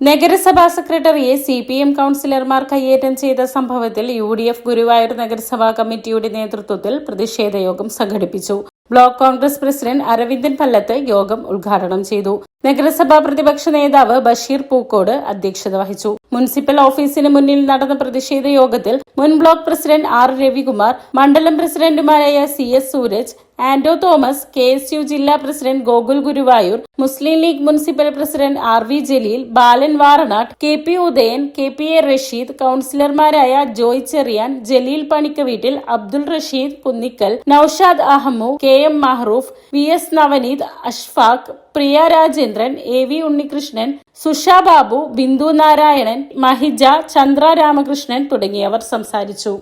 നഗരസഭാ സെക്രട്ടറിയെ CPM കൌൺസിലർമാർ കയ്യേറ്റം ചെയ്ത സംഭവത്തിൽ UDF ഗുരുവായൂർ നഗരസഭാ കമ്മിറ്റിയുടെ നേതൃത്വത്തിൽ പ്രതിഷേധയോഗം സംഘടിപ്പിച്ചു. ബ്ലോക്ക് കോൺഗ്രസ് പ്രസിഡന്റ് അരവിന്ദൻ പല്ലത്ത് യോഗം ഉദ്ഘാടനം ചെയ്തു. നഗരസഭാ പ്രതിപക്ഷ നേതാവ് ബഷീർ പൂക്കോട് അധ്യക്ഷത വഹിച്ചു. മുനിസിപ്പൽ ഓഫീസിന് മുന്നിൽ നടന്ന പ്രതിഷേധ യോഗത്തിൽ മുൻ ബ്ലോക്ക് പ്രസിഡന്റ് R. രവികുമാർ, മണ്ഡലം പ്രസിഡന്റുമാരായ CS സൂരജ്, ആന്റോ തോമസ്, KSU ജില്ലാ president Gokul Guruvayur, Muslim League municipal president RV Jaleel, Balan Varanatt, KP Udayan, KPA Rasheed, കൌൺസിലർമാരായ Joy Cheriyan, Jaleel Panikkaveettil, Abdul Rasheed Kunnikkal, Naushad Ahammu, KM Mahroof, VS Navaneeth, Ashfaq, Priya Rajendran, AV Unnikrishnan, Susha Babu, Bindu Narayanan, Mahija, Chandra Ramakrishnan തുടങ്ങിയവർ സംസാരിച്ചു.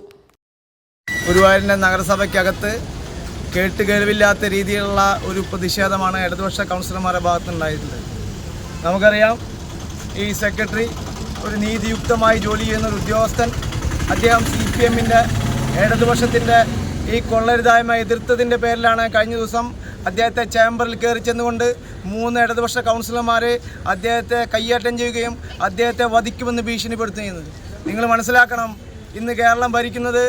ഗുരുവായൂരിന്റെ നഗരസഭയ്ക്കകത്ത് കേട്ടുകേൾവില്ലാത്ത രീതിയിലുള്ള ഒരു പ്രതിഷേധമാണ് ഇടതുപക്ഷ കൗൺസിലർമാരുടെ ഭാഗത്തുനിന്നുണ്ടായിരുന്നത്. നമുക്കറിയാം, ഈ സെക്രട്ടറി ഒരു നീതിയുക്തമായി ജോലി ചെയ്യുന്ന ഒരു ഉദ്യോഗസ്ഥൻ. അദ്ദേഹം CPMന്റെ ഇടതുപക്ഷത്തിൻ്റെ ഈ കൊള്ളരുതായ്മ എതിർത്തതിൻ്റെ പേരിലാണ് കഴിഞ്ഞ ദിവസം അദ്ദേഹത്തെ ചേംബറിൽ കയറി ചെന്നുകൊണ്ട് 3 ഇടതുപക്ഷ കൗൺസിലർമാർ അദ്ദേഹത്തെ കയ്യേറ്റം ചെയ്യുകയും അദ്ദേഹത്തെ വധിക്കുമെന്ന് ഭീഷണിപ്പെടുത്തുന്നത്. നിങ്ങൾ മനസ്സിലാക്കണം, ഇന്ന് കേരളം ഭരിക്കുന്നത്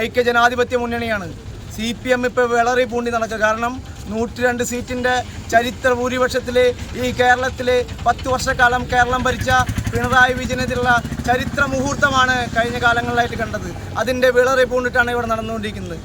ഐക്യജനാധിപത്യ മുന്നണിയാണ്. CPM ഇപ്പോൾ വിളറി പൂണ്ടി നടക്കുക. കാരണം 102 സീറ്റിൻ്റെ ചരിത്ര ഭൂരിപക്ഷത്തിൽ ഈ കേരളത്തിൽ 10 വർഷക്കാലം കേരളം ഭരിച്ച പിണറായി വിജയനെതിരുള്ള ചരിത്ര മുഹൂർത്തമാണ് കഴിഞ്ഞ കാലങ്ങളിലായിട്ട് കണ്ടത്. അതിൻ്റെ വിളറി പൂണ്ടിട്ടാണ് ഇവിടെ നടന്നുകൊണ്ടിരിക്കുന്നത്.